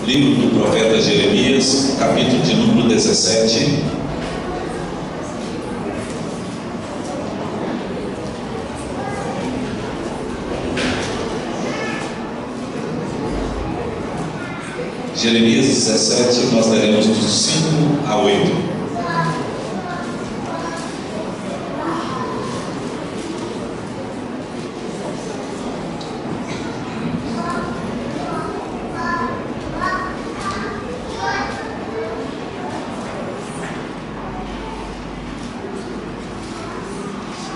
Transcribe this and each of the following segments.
Livro do profeta Jeremias, capítulo de número 17. Jeremias 17, nós leremos dos 5 a 8.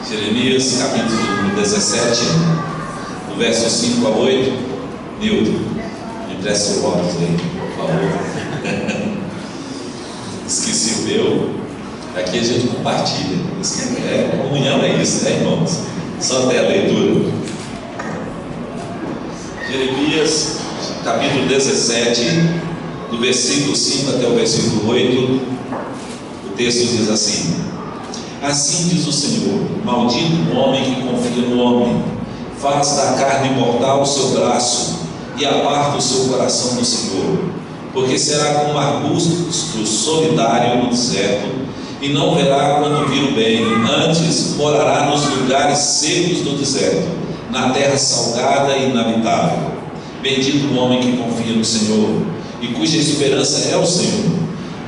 Jeremias, capítulo 17, do verso 5 a 8. Nilton, me preste o óculos aí, por favor. Esqueci o meu. Aqui a gente compartilha. Comunhão é isso, né, irmãos? Só até a leitura. Jeremias, capítulo 17, do versículo 5 até o versículo 8. O texto diz assim: assim diz o Senhor: maldito o homem que confia no homem, faz da carne mortal o seu braço e aparta o seu coração do Senhor, porque será como um arbusto solitário no deserto, e não verá quando vir o bem, antes morará nos lugares secos do deserto, na terra salgada e inabitável. Bendito o homem que confia no Senhor, e cuja esperança é o Senhor,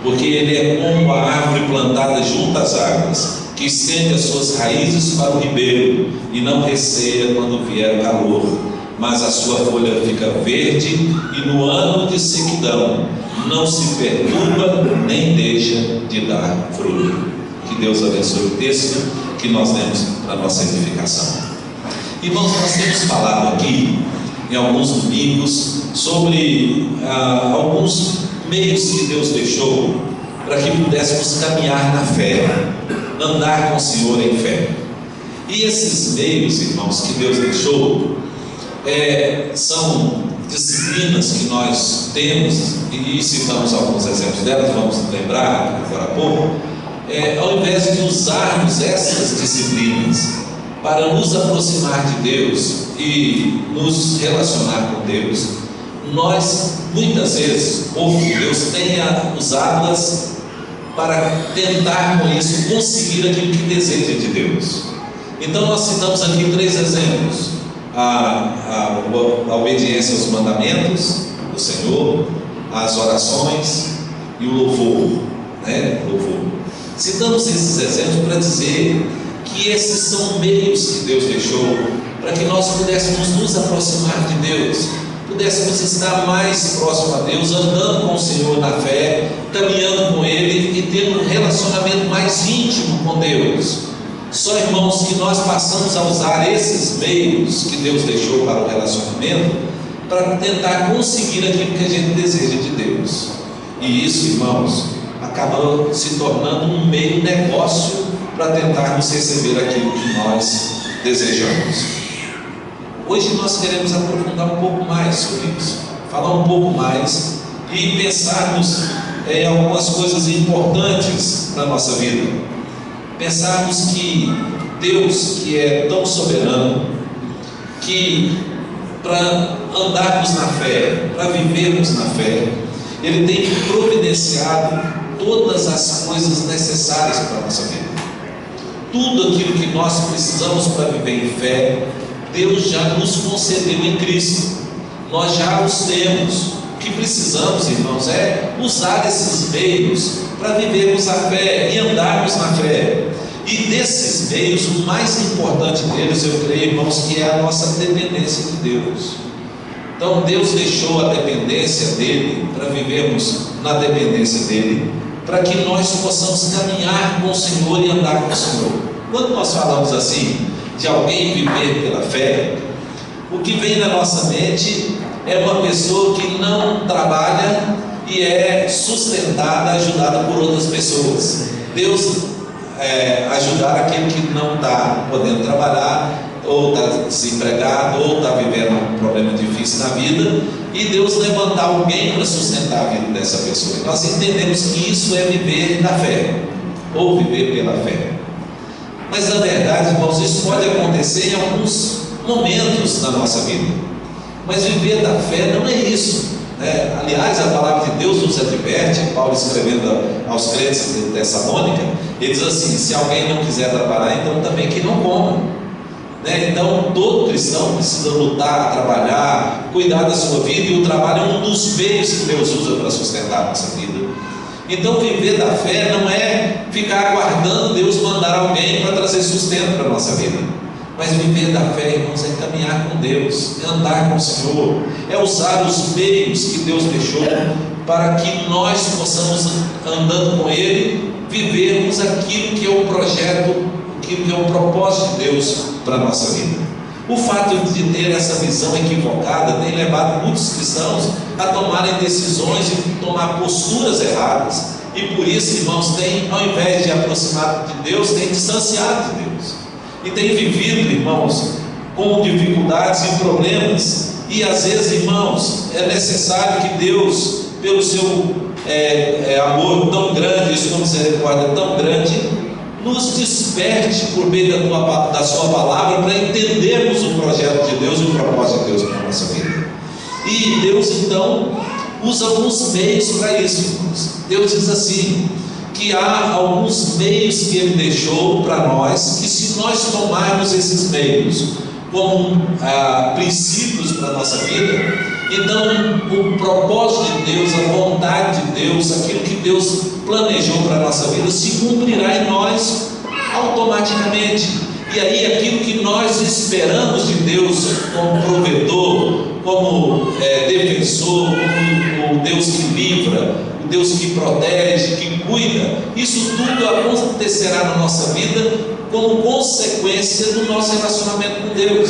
porque ele é como a árvore plantada junto às águas, que estende as suas raízes para o ribeiro, e não receia quando vier o calor, mas a sua folha fica verde, e no ano de sequidão não se perturba, nem deixa de dar fruto. Que Deus abençoe o texto que nós temos para a nossa edificação. Irmãos, nós temos falado aqui, em alguns domingos, sobre alguns meios que Deus deixou para que pudéssemos caminhar na fé, andar com o Senhor em fé. E esses meios, irmãos, que Deus deixou, são disciplinas que nós temos, e citamos alguns exemplos delas, vamos lembrar agora há pouco. Ao invés de usarmos essas disciplinas para nos aproximar de Deus e nos relacionar com Deus, nós muitas vezes, o povo de Deus, tenha usá-las para tentar com isso conseguir aquilo que deseja de Deus. Então nós citamos aqui 3 exemplos: a obediência aos mandamentos do Senhor, as orações e o louvor, né? Citamos esses exemplos para dizer que esses são meios que Deus deixou para que nós pudéssemos nos aproximar de Deus, pudéssemos estar mais próximo a Deus, andando com o Senhor na fé, caminhando com Ele e tendo um relacionamento mais íntimo com Deus. Só, irmãos, que nós passamos a usar esses meios que Deus deixou para o relacionamento para tentar conseguir aquilo que a gente deseja de Deus. E isso, irmãos, acaba se tornando um meio negócio para tentarmos receber aquilo que nós desejamos. Hoje nós queremos aprofundar um pouco mais sobre isso, falar um pouco mais e pensarmos em algumas coisas importantes para a nossa vida. Pensarmos que Deus, que é tão soberano, que para andarmos na fé, para vivermos na fé, Ele tem providenciado todas as coisas necessárias para a nossa vida. Tudo aquilo que nós precisamos para viver em fé, Deus já nos concedeu em Cristo. Nós já os temos. O que precisamos, irmãos, é usar esses meios para vivermos a fé e andarmos na fé. E desses meios, o mais importante deles, eu creio, irmãos, que é a nossa dependência de Deus. Então Deus deixou a dependência dEle para vivermos na dependência dEle, para que nós possamos caminhar com o Senhor e andar com o Senhor. Quando nós falamos assim, de alguém viver pela fé, o que vem na nossa mente é uma pessoa que não trabalha e é sustentada, ajudada por outras pessoas. Deus ajudar aquele que não está podendo trabalhar, ou está desempregado, ou está vivendo um problema difícil na vida, e Deus levantar alguém para sustentar a vida dessa pessoa. Nós entendemos que isso é viver na fé, ou viver pela fé. Mas na verdade, irmãos, isso pode acontecer em alguns momentos na nossa vida. Mas viver da fé não é isso. né? Aliás, a palavra de Deus nos adverte, Paulo escrevendo aos crentes de Tessalônica, ele diz assim: se alguém não quiser trabalhar, então também que não coma, né? Então todo cristão precisa lutar, trabalhar, cuidar da sua vida, e o trabalho é um dos meios que Deus usa para sustentar a nossa vida. Então viver da fé não é ficar aguardando Deus mandar alguém para trazer sustento para a nossa vida, mas viver da fé, irmãos, é caminhar com Deus, é andar com o Senhor, é usar os meios que Deus deixou para que nós possamos, andando com Ele, vivermos aquilo que é o projeto, aquilo que é o propósito de Deus para a nossa vida. O fato de ter essa visão equivocada tem levado muitos cristãos a tomarem decisões e tomar posturas erradas, e por isso, irmãos, ao invés de aproximar de Deus, tem distanciado de Deus, e tem vivido, irmãos, com dificuldades e problemas. E às vezes, irmãos, é necessário que Deus, pelo seu amor tão grande, sua misericórdia tão grande, nos desperte por meio da sua palavra, para entendermos o projeto de Deus e o propósito de Deus para a nossa vida. E Deus então usa alguns meios para isso, irmãos. Deus diz assim, que há alguns meios que Ele deixou para nós, que se nós tomarmos esses meios como princípios para a nossa vida, então o propósito de Deus, a vontade de Deus, aquilo que Deus planejou para a nossa vida, se cumprirá em nós automaticamente. E aí aquilo que nós esperamos de Deus como provedor, como defensor, como o Deus que livra, o Deus que protege, que cuida, isso tudo acontecerá na nossa vida como consequência do nosso relacionamento com Deus.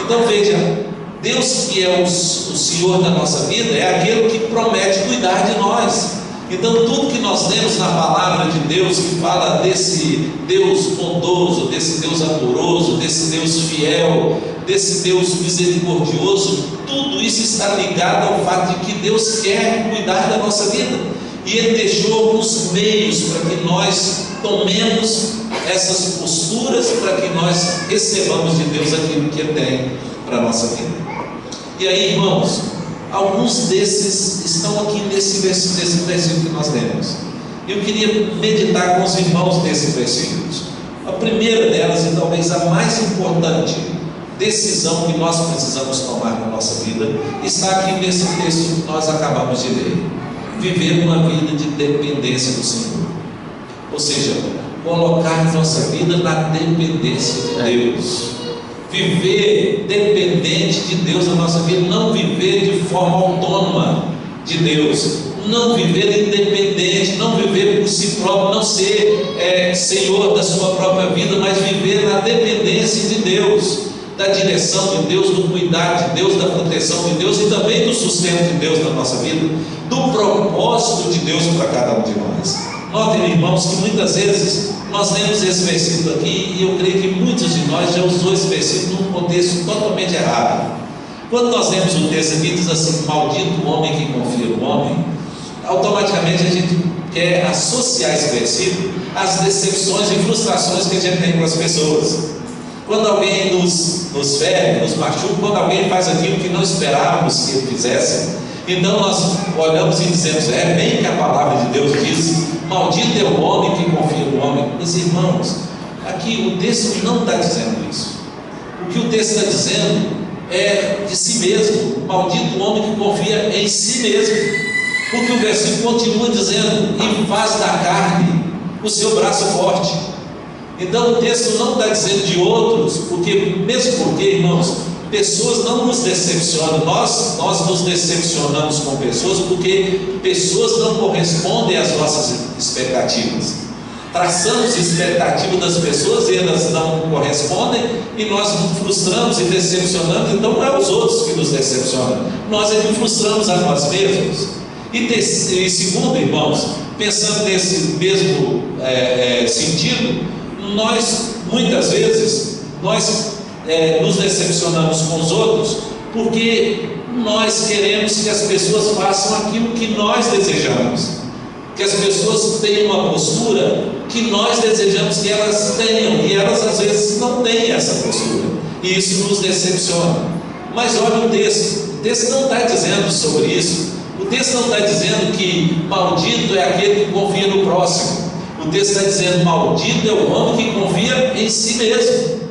Então veja, Deus que é o Senhor da nossa vida é aquele que promete cuidar de nós. Então tudo que nós temos na palavra de Deus, que fala desse Deus bondoso, desse Deus amoroso, desse Deus fiel, desse Deus misericordioso, tudo isso está ligado ao fato de que Deus quer cuidar da nossa vida, e Ele deixou alguns meios para que nós tomemos essas posturas, para que nós recebamos de Deus aquilo que Ele tem para a nossa vida. E aí, irmãos, alguns desses estão aqui nesse versículo que nós lemos. Eu queria meditar com os irmãos nesses versículos. A primeira delas, e talvez a mais importante decisão que nós precisamos tomar na nossa vida, está aqui nesse texto que nós acabamos de ler: viver uma vida de dependência do Senhor. Ou seja, colocar nossa vida na dependência de Deus. Viver dependente de Deus na nossa vida, não viver de forma autônoma de Deus, não viver independente, não viver por si próprio, não ser senhor da sua própria vida, mas viver na dependência de Deus, da direção de Deus, do cuidado de Deus, da proteção de Deus e também do sustento de Deus na nossa vida, do propósito de Deus para cada um de nós. Notem, irmãos, que muitas vezes nós lemos esse versículo aqui, e eu creio que muitos de nós já usou esse versículo num contexto totalmente errado. Quando nós lemos o texto aqui, diz assim: maldito o homem que confia no homem, automaticamente a gente quer associar esse versículo às decepções e frustrações que a gente tem com as pessoas. Quando alguém nos fere, nos machuca, quando alguém faz aquilo que não esperávamos que ele fizesse, então nós olhamos e dizemos: é bem que a palavra de Deus diz, maldito é o homem que confia no homem. Meus irmãos, aqui o texto não está dizendo isso. O que o texto está dizendo é de si mesmo. Maldito o homem que confia em si mesmo, porque o versículo continua dizendo: e faz da carne o seu braço forte. Então o texto não está dizendo de outros, mesmo porque, irmãos, pessoas não nos decepcionam. Nós nos decepcionamos com pessoas porque pessoas não correspondem às nossas expectativas. Traçamos expectativa das pessoas e elas não correspondem, e nós nos frustramos e decepcionamos. Então não é os outros que nos decepcionam, nós é que frustramos a nós mesmos. E segundo, irmãos, pensando nesse mesmo sentido, nós muitas vezes nos decepcionamos com os outros porque nós queremos que as pessoas façam aquilo que nós desejamos, que as pessoas tenham uma postura que nós desejamos que elas tenham, e elas às vezes não têm essa postura, e isso nos decepciona. Mas olha o texto não está dizendo sobre isso. texto não está dizendo que maldito é aquele que confia no próximo. O texto está dizendo: maldito é o homem que confia em si mesmo.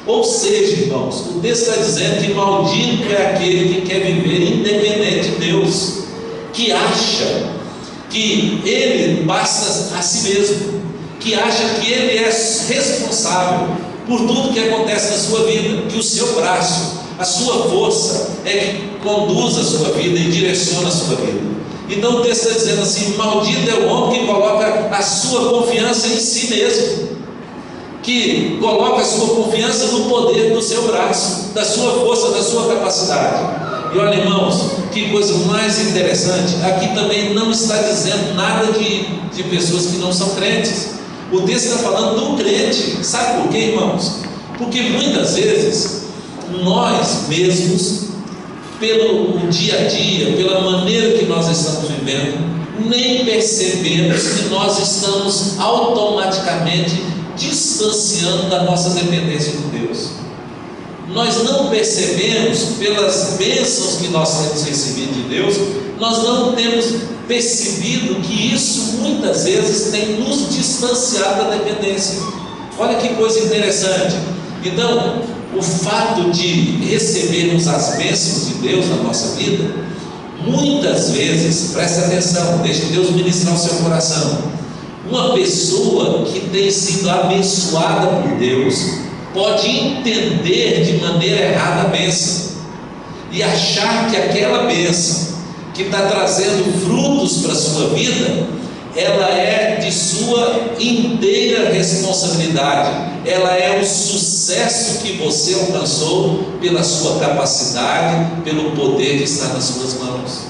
Ou seja, irmãos, o texto está dizendo que maldito é aquele que quer viver independente de Deus, que acha que ele basta a si mesmo, que acha que ele é responsável por tudo que acontece na sua vida, que o seu braço, a sua força é que conduz a sua vida e direciona a sua vida. Então o texto está dizendo assim: maldito é o homem que coloca a sua confiança em si mesmo, que coloca a sua confiança no poder do seu braço, da sua força, da sua capacidade. E olha, irmãos, que coisa mais interessante, aqui também não está dizendo nada de pessoas que não são crentes. O texto está falando do crente. Sabe por quê, irmãos? Porque muitas vezes nós mesmos, pelo dia a dia, pela maneira que nós estamos vivendo, nem percebemos que nós estamos automaticamente distanciando da nossa dependência de Deus. Nós não percebemos, pelas bênçãos que nós temos recebido de Deus, nós não temos percebido que isso muitas vezes tem nos distanciado da dependência. Olha que coisa interessante. Então, o fato de recebermos as bênçãos de Deus na nossa vida, muitas vezes, presta atenção, deixe Deus ministrar o seu coração. Uma pessoa que tem sido abençoada por Deus pode entender de maneira errada a bênção e achar que aquela bênção que está trazendo frutos para a sua vida, ela é de sua inteira responsabilidade, ela é o sucesso que você alcançou pela sua capacidade, pelo poder que está nas suas mãos.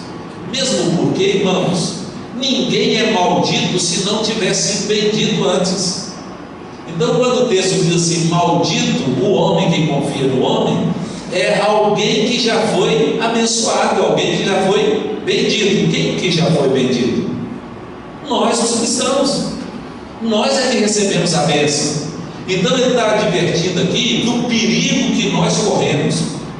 Mesmo porque, irmãos, ninguém é maldito se não tivesse sido bendito antes. Então, quando o texto diz assim: maldito o homem que confia no homem, é alguém que já foi abençoado, alguém que já foi bendito. Quem que já foi bendito? Nós, os cristãos. Nós é que recebemos a bênção. Então ele está advertindo aqui do perigo que nós corremos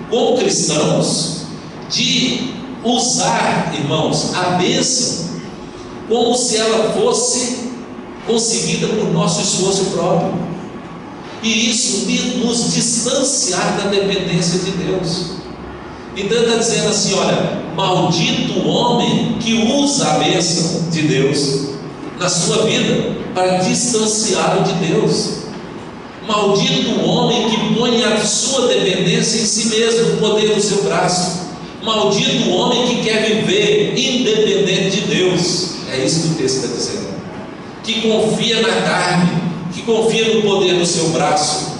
como cristãos de usar, irmãos, a bênção como se ela fosse conseguida por nosso esforço próprio, e isso nos distanciar da dependência de Deus. Então ele está dizendo assim: olha, maldito o homem que usa a bênção de Deus na sua vida para distanciá-lo de Deus. Maldito o homem que põe a sua dependência em si mesmo, no poder do seu braço. Maldito o homem que quer viver independente de Deus. É isso que o texto está dizendo. Que confia na carne, que confia no poder do seu braço.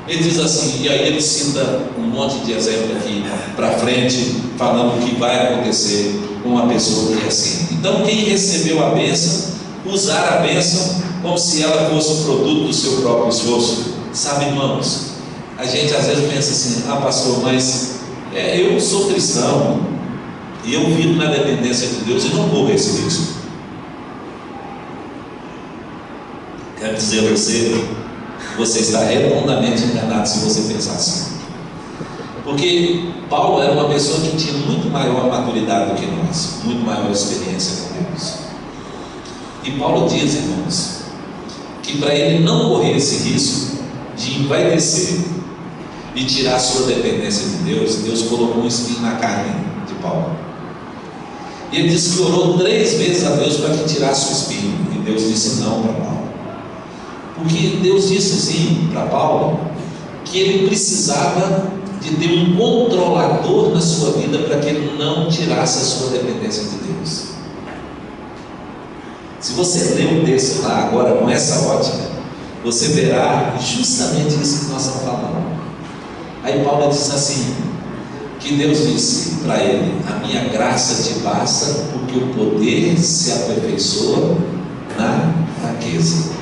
Ele diz assim, e aí ele cita um monte de exemplo aqui para frente, falando o que vai acontecer com uma pessoa que é assim. Então, quem recebeu a bênção, usar a bênção como se ela fosse o produto do seu próprio esforço. Sabe, irmãos, a gente às vezes pensa assim: ah, pastor, mas eu sou cristão e eu vivo na dependência de Deus e não corro esse risco. Quero dizer a você, você está redondamente enganado se você pensar assim. Porque Paulo era uma pessoa que tinha muito maior maturidade do que nós, muito maior experiência com Deus. E Paulo diz, irmãos, que para ele não correr esse risco de envaidecer e tirar a sua dependência de Deus, Deus colocou um espinho na carne de Paulo. E ele disse que orou 3 vezes a Deus para que tirasse o espinho, e Deus disse não para Paulo. Porque Deus disse assim para Paulo que ele precisava de ter um controlador na sua vida para que ele não tirasse a sua dependência de Deus. Se você ler o texto lá agora com essa ótica, você verá justamente isso que nós estamos falando. Aí Paulo diz assim, que Deus disse para ele: a minha graça te basta, porque o poder se aperfeiçoa na fraqueza.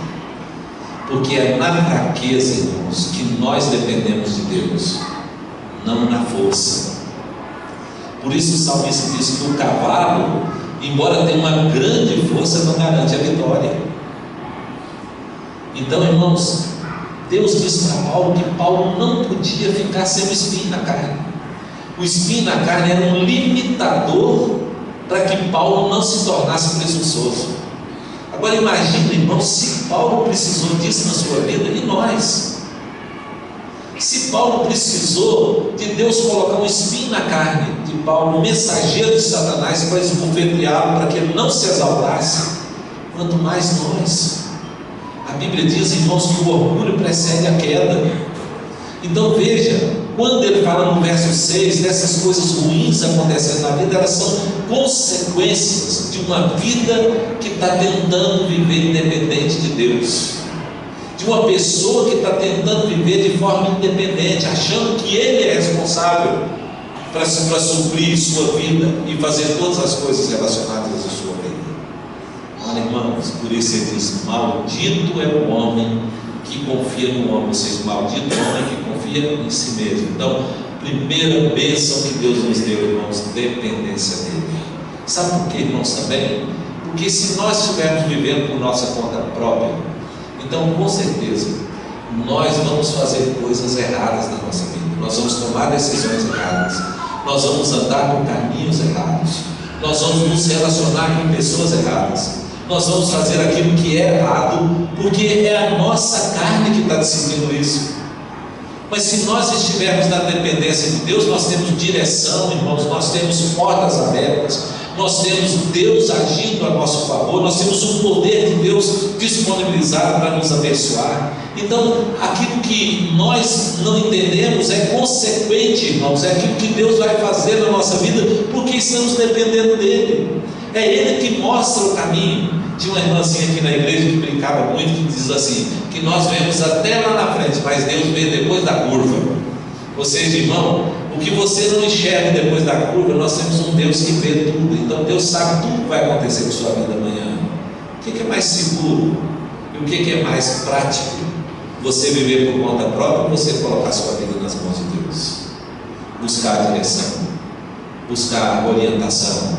Porque é na fraqueza, irmãos, que nós dependemos de Deus, não na força. Por isso o salmista diz que o cavalo, embora tenha uma grande força, não garante a vitória. Então, irmãos, Deus disse para Paulo que Paulo não podia ficar sem o espinho na carne. O espinho na carne era um limitador para que Paulo não se tornasse presunçoso. Agora imagine, irmão, se Paulo precisou disso na sua vida, e nós? Se Paulo precisou de Deus colocar um espinho na carne de Paulo, um mensageiro de Satanás para esbofeteá-lo, para que ele não se exaltasse, quanto mais nós. A Bíblia diz, irmãos, que o orgulho precede a queda. Então veja, quando ele fala no verso 6, dessas coisas ruins acontecendo na vida, elas são consequências de uma vida que está tentando viver independente de Deus, de uma pessoa que está tentando viver de forma independente, achando que ele é responsável para suprir sua vida e fazer todas as coisas relacionadas à sua vida. Olha, irmãos, por isso ele diz, maldito é o homem que confia no homem, ou seja, maldito é o homem que confia em si mesmo. Então, primeira bênção que Deus nos deu, irmãos, dependência dele. Sabe por quê, irmãos, também? Porque se nós estivermos vivendo por nossa conta própria, então com certeza nós vamos fazer coisas erradas na nossa vida, nós vamos tomar decisões erradas, nós vamos andar por caminhos errados, nós vamos nos relacionar com pessoas erradas, nós vamos fazer aquilo que é errado, porque é a nossa carne que está decidindo isso. Mas se nós estivermos na dependência de Deus, nós temos direção, irmãos, nós temos portas abertas, nós temos Deus agindo a nosso favor, nós temos o poder de Deus disponibilizado para nos abençoar. Então, aquilo que nós não entendemos é consequente, irmãos, é aquilo que Deus vai fazer na nossa vida, porque estamos dependendo dele. É ele que mostra o caminho. Tinha uma irmãzinha aqui na igreja que brincava muito, que diz assim, que nós vemos até lá na frente, mas Deus vê depois da curva. Ou seja, irmão, o que você não enxerga depois da curva, nós temos um Deus que vê tudo. Então Deus sabe tudo que vai acontecer com sua vida amanhã. O que é mais seguro e o que é mais prático? Você viver por conta própria ou você colocar sua vida nas mãos de Deus? Buscar a direção, buscar a orientação,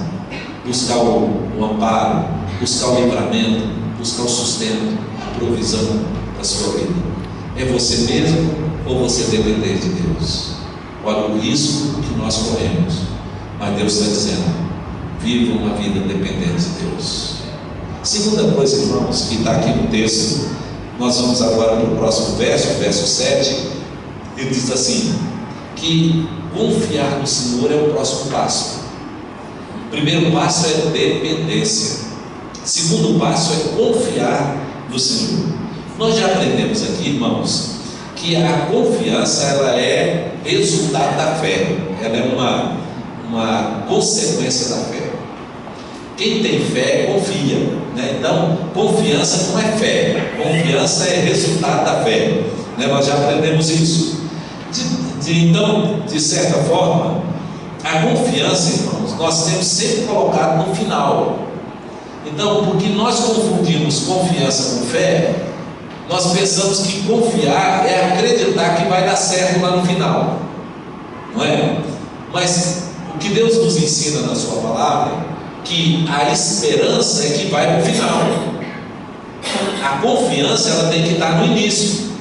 buscar o amparo, buscar o livramento, buscar o sustento, a provisão da sua vida. É você mesmo ou você depender de Deus? Olha o risco que nós corremos, mas Deus está dizendo, viva uma vida dependente de Deus. Segunda coisa, irmãos, que está aqui no texto, nós vamos agora para o próximo verso, verso 7, ele diz assim, que confiar no Senhor é o próximo passo. O primeiro passo é dependência, o segundo passo é confiar no Senhor. Nós já aprendemos aqui, irmãos, que a confiança ela é resultado da fé, ela é uma consequência da fé. Quem tem fé confia, né? Então confiança não é fé, confiança é resultado da fé, né? Nós já aprendemos isso. Então, de certa forma, a confiança, irmãos, nós temos sempre colocado no final. Então, porque nós confundimos confiança com fé, nós pensamos que confiar é acreditar que vai dar certo lá no final, não é? Mas o que Deus nos ensina na sua palavra, que a esperança é que vai para o final. A confiança ela tem que estar no início,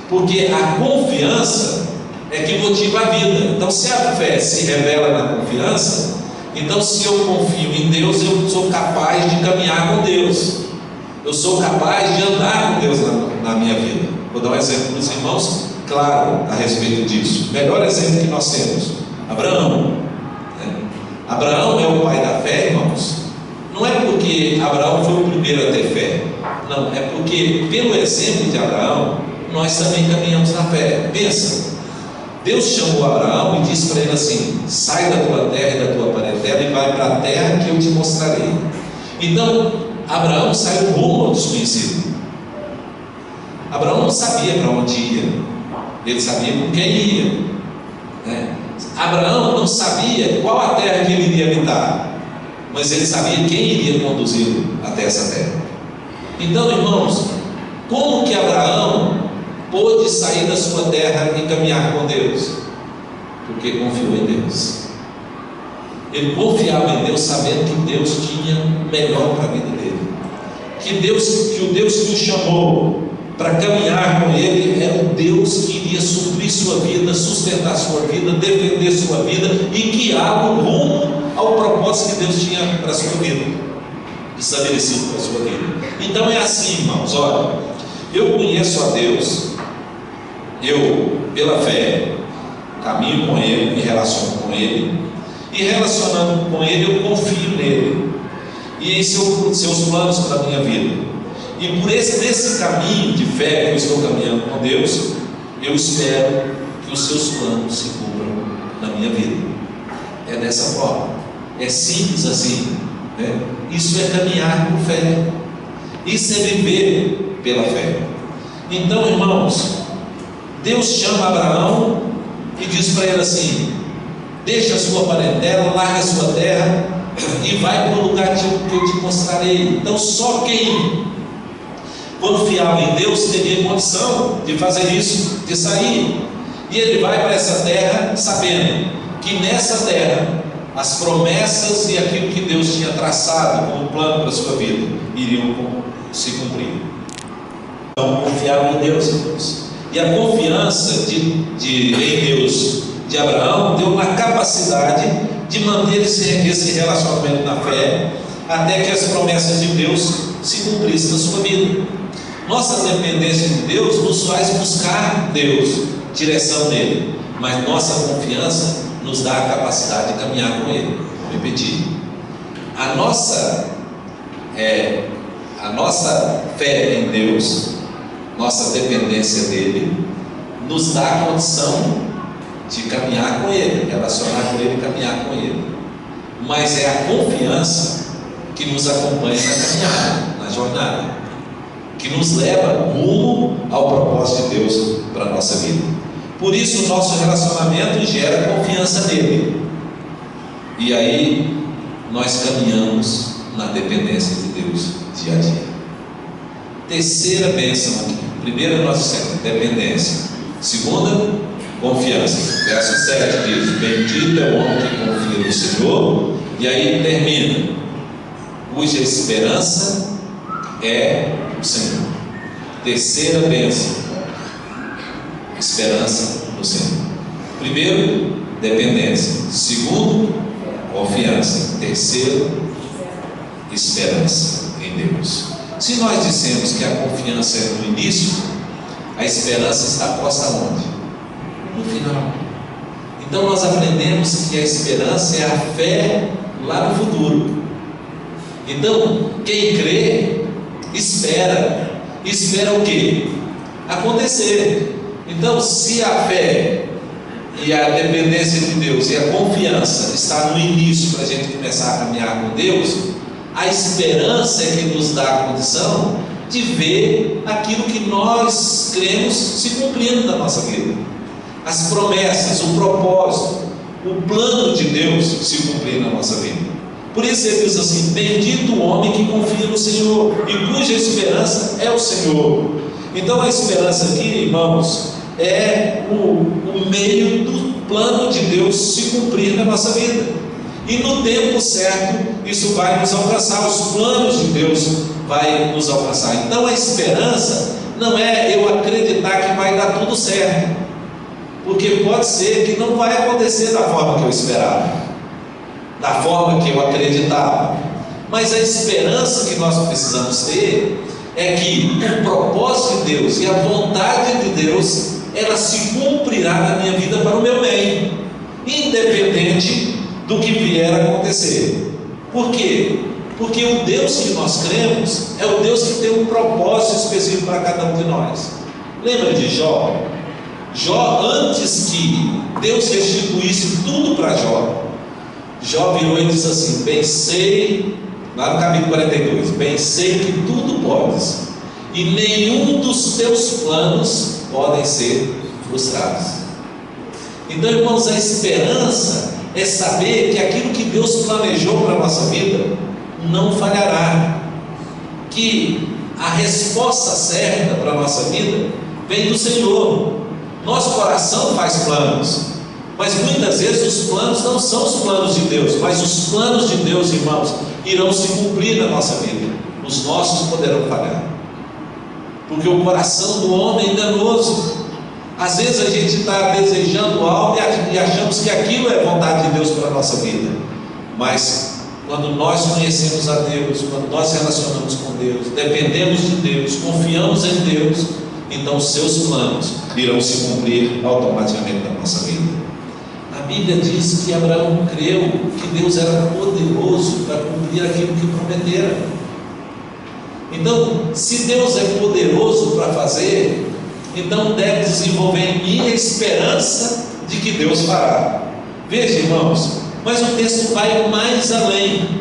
porque a confiança é que motiva a vida. Então, se a fé se revela na confiança, então se eu confio em Deus, eu sou capaz de caminhar com Deus, eu sou capaz de andar com Deus na minha vida. Vou dar um exemplo para os irmãos, claro, a respeito disso. O melhor exemplo que nós temos, Abraão, né? Abraão é o pai da fé, irmãos. Não é porque Abraão foi o primeiro a ter fé, não, é porque pelo exemplo de Abraão, nós também caminhamos na fé. Pensa, Deus chamou Abraão e disse para ele assim, sai da tua terra e da tua parentela e vai para a terra que eu te mostrarei. Então Abraão saiu rumo ao desconhecido. Abraão não sabia para onde ia, ele sabia com quem ia, né? Abraão não sabia qual a terra que ele iria habitar, mas ele sabia quem iria conduzi-lo até essa terra. Então, irmãos, como que Abraão pôde sair da sua terra e caminhar com Deus? Porque confiou em Deus. Ele confiava em Deus, sabendo que Deus tinha o melhor para a vida dele, que o Deus que o chamou para caminhar com ele era o Deus que iria suprir sua vida, sustentar sua vida, defender sua vida e guiá-lo rumo ao propósito que Deus tinha para a sua vida, estabelecido para a sua vida. Então é assim, irmãos, olha, eu conheço a Deus, eu, pela fé, caminho com Ele, me relaciono com Ele, e relacionando com Ele, eu confio nele e em seus planos para a minha vida. E por nesse caminho de fé que eu estou caminhando com Deus, eu espero que os seus planos se cumpram na minha vida. É dessa forma, é simples assim, né? Isso é caminhar por fé, isso é viver pela fé. Então, irmãos, Deus chama Abraão e diz para ele assim: deixa a sua parentela, larga a sua terra e vai para o lugar que eu te mostrarei. Então só quem confiava em Deus teria condição de fazer isso, de sair. E ele vai para essa terra sabendo que nessa terra as promessas e aquilo que Deus tinha traçado como plano para a sua vida iriam se cumprir. Então confiava em Deus, irmãos. E a confiança em Deus de Abraão deu uma capacidade de manter esse relacionamento na fé até que as promessas de Deus se cumprissem na sua vida. Nossa dependência de Deus nos faz buscar Deus, direção dele, mas nossa confiança nos dá a capacidade de caminhar com Ele. Vou repetir: a nossa fé em Deus, nossa dependência dele, nos dá a condição de caminhar com Ele, relacionar com Ele e caminhar com Ele. Mas é a confiança que nos acompanha na caminhada, na jornada, que nos leva rumo ao propósito de Deus para a nossa vida. Por isso o nosso relacionamento gera confiança nele, e aí nós caminhamos na dependência de Deus dia a dia. Terceira bênção aqui: primeira, nós dissemos dependência; segunda, confiança. Verso 7 diz: bendito é o homem que confia no Senhor. E aí termina: cuja esperança é o Senhor. Terceira bênção: esperança no Senhor. Primeiro, dependência; segundo, confiança; terceiro, esperança em Deus. Se nós dissemos que a confiança é no início, a esperança está posta onde? No final. Então nós aprendemos que a esperança é a fé lá no futuro. Então quem crê espera o que? Acontecer. Então se a fé e a dependência de Deus e a confiança está no início para a gente começar a caminhar com Deus, a esperança é que nos dá a condição de ver aquilo que nós cremos se cumprindo na nossa vida. As promessas, o propósito, o plano de Deus se cumprir na nossa vida. Por isso ele diz assim: bendito o homem que confia no Senhor e cuja esperança é o Senhor. Então a esperança aqui, irmãos, é o meio do plano de Deus se cumprir na nossa vida. E no tempo certo isso vai nos alcançar, os planos de Deus vai nos alcançar. Então a esperança não é eu acreditar que vai dar tudo certo, porque pode ser que não vai acontecer da forma que eu esperava, da forma que eu acreditava. Mas a esperança que nós precisamos ter é que o propósito de Deus e a vontade de Deus, ela se cumprirá na minha vida para o meu bem, independente do que vier a acontecer. Por quê? Porque o Deus que nós cremos é o Deus que tem um propósito específico para cada um de nós. Lembra de Jó? Jó, antes que Deus restituísse tudo para Jó, Jó virou e disse assim: bem sei, lá no capítulo 42, bem sei que tudo podes, e nenhum dos teus planos podem ser frustrados. Então, irmãos, a esperança é saber que aquilo que Deus planejou para a nossa vida não falhará, que a resposta certa para a nossa vida vem do Senhor. Nosso coração faz planos, mas muitas vezes os planos não são os planos de Deus, mas os planos de Deus, irmãos, irão se cumprir na nossa vida. Os nossos poderão falhar, porque o coração do homem é enganoso. Às vezes a gente está desejando algo e achamos que aquilo é vontade de Deus para a nossa vida, Mas quando nós conhecemos a Deus, quando nós relacionamos com Deus, dependemos de Deus, confiamos em Deus, então os seus planos irão se cumprir automaticamente na nossa vida. A Bíblia diz que Abraão creu que Deus era poderoso para cumprir aquilo que prometera. Então, se Deus é poderoso para fazer, então deve desenvolver em mim a esperança de que Deus fará. Veja, irmãos, mas o texto vai mais além.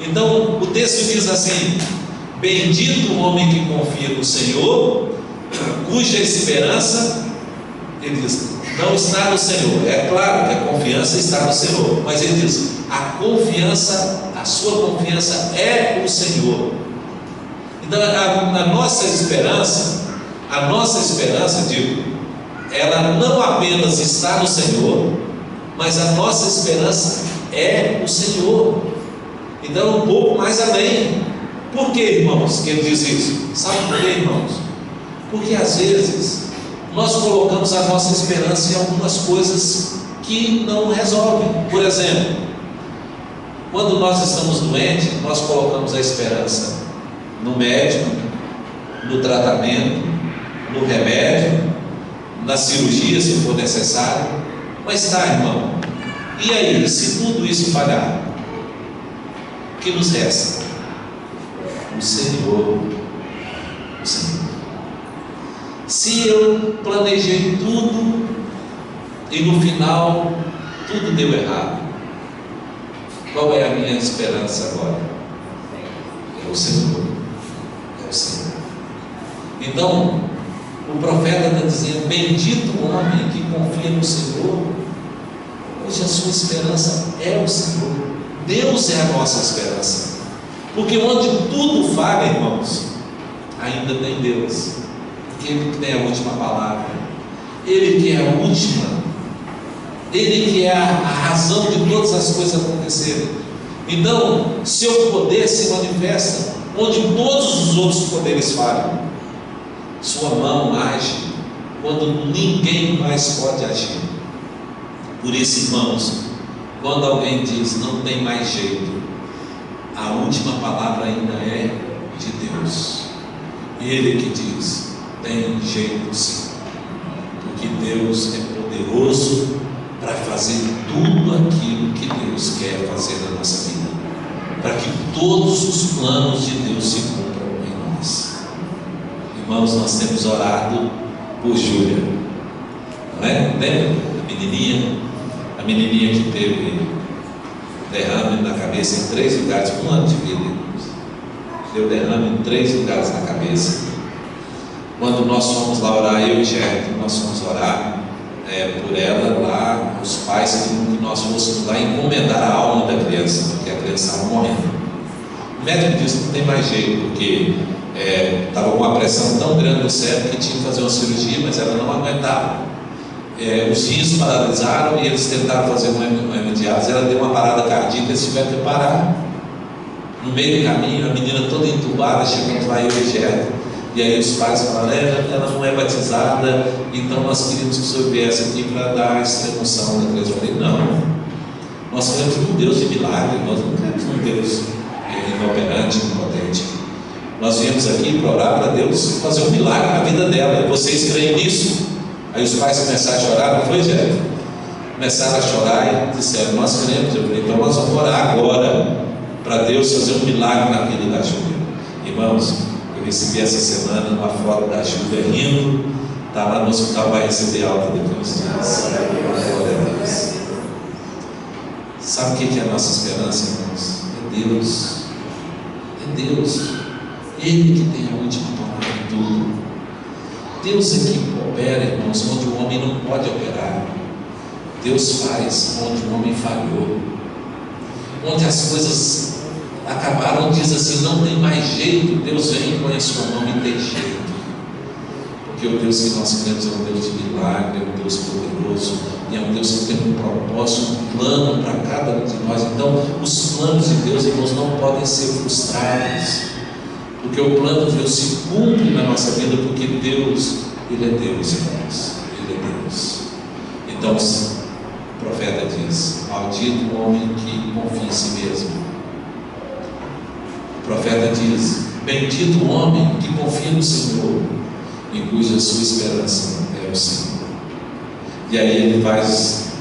Então o texto diz assim: bendito o homem que confia no Senhor, cuja esperança, ele diz, não está no Senhor. É claro que a confiança está no Senhor, mas ele diz, a sua confiança é o Senhor. Então a nossa esperança, digo, ela não apenas está no Senhor, mas a nossa esperança é o Senhor. Então um pouco mais além. Por que, irmãos, que ele diz isso? Sabe por quê, irmãos? Porque às vezes nós colocamos a nossa esperança em algumas coisas que não resolvem. Por exemplo, quando nós estamos doentes, nós colocamos a esperança no médico, no tratamento, no remédio, na cirurgia, se for necessário. Mas tá, irmão, e aí, se tudo isso falhar, o que nos resta? O Senhor. O Senhor. Se eu planejei tudo e no final tudo deu errado, qual é a minha esperança agora? É o Senhor. É o Senhor. Então o profeta está dizendo: bendito o homem que confia no Senhor, pois a sua esperança é o Senhor. Deus é a nossa esperança. Porque onde tudo falha, irmãos, ainda tem Deus. Porque Ele que tem a última palavra, Ele que é a última, Ele que é a razão de todas as coisas acontecerem. Então, seu poder se manifesta onde todos os outros poderes falham. Sua mão age quando ninguém mais pode agir. Por isso, irmãos, quando alguém diz não tem mais jeito, a última palavra ainda é de Deus. Ele que diz: tem jeito sim, porque Deus é poderoso para fazer tudo aquilo que Deus quer fazer na nossa vida, para que todos os planos de Deus se cumpram em nós. Irmãos, nós temos orado por Júlia, não é? Lembra? A menininha que teve derrame na cabeça em 3 lugares, 1 ano de vida, deu derrame em 3 lugares na cabeça. Quando nós fomos lá orar, eu e Gerto, nós fomos orar por ela lá, os pais queriam que nós fôssemos lá encomendar a alma da criança, porque a criança estava morrendo. O médico disse que não tem mais jeito, porque estava com uma pressão tão grande no cérebro que tinha que fazer uma cirurgia, mas ela não aguentava. Os rins paralisaram e eles tentaram fazer uma hemodiálise. Ela deu uma parada cardíaca, eles tiveram que parar. No meio do caminho, a menina toda entubada, chegamos lá, eu e Gerto, e aí os pais falaram: ela não é batizada, então nós queríamos que o senhor viesse aqui para dar a extremoção da criança. Eu falei: não, nós queremos um Deus de milagre, nós não queremos um Deus inoperante, impotente. Nós viemos aqui para orar para Deus fazer um milagre na vida dela. Vocês creem nisso? Aí os pais começaram a chorar, não foi, Gerto? Começaram a chorar e disseram: nós queremos. Eu falei: então nós vamos orar agora para Deus fazer um milagre na vida da Júlia. Irmãos, eu recebi essa semana uma foto da Júlia rindo, está lá no hospital, vai receber alta daqui uns dias. Glória a Deus. Sabe o que é a nossa esperança, irmãos? É Deus. É Deus. Ele que tem a última palavra em tudo. Deus é que opera, irmãos, onde o homem não pode operar. Deus faz onde o homem falhou, onde as coisas acabaram. Diz assim: não tem mais jeito. Deus vem e põe a sua mão e tem jeito, porque o Deus que nós cremos é um Deus de milagre, é um Deus poderoso, e é um Deus que tem um propósito, um plano para cada um de nós. Então os planos de Deus, irmãos, não podem ser frustrados, porque o plano de Deus se cumpre na nossa vida, porque Deus, Ele é Deus, irmãos, Ele é Deus. Então o profeta diz: diz: maldito o homem que confia em si mesmo. O profeta diz: bendito o homem que confia no Senhor, em cuja sua esperança é o Senhor. E aí ele faz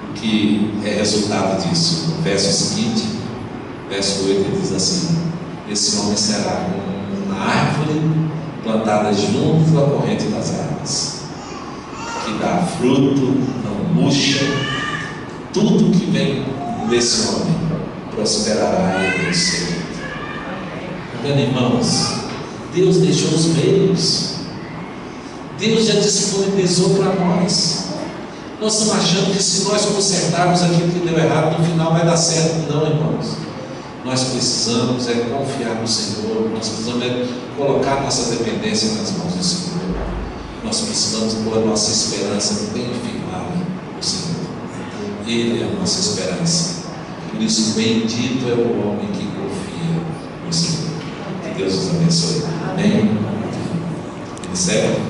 o que é resultado disso. No verso seguinte, verso 8, ele diz assim: esse homem será como uma árvore plantada junto à corrente das águas, que dá fruto, não murcha. Tudo que vem desse homem prosperará e vencerá. Entendeu, irmãos? Deus deixou os meios. Deus já disponibilizou para nós. Nós estamos achando que se nós consertarmos aquilo que deu errado, no final vai dar certo. Não, irmãos. Nós precisamos confiar no Senhor. Nós precisamos colocar nossa dependência nas mãos do Senhor. Nós precisamos pôr a nossa esperança bem firmada no Senhor. Ele é a nossa esperança. Por isso, bendito é o homem que confia no Senhor. Que Deus nos abençoe. Amém? Ele serve.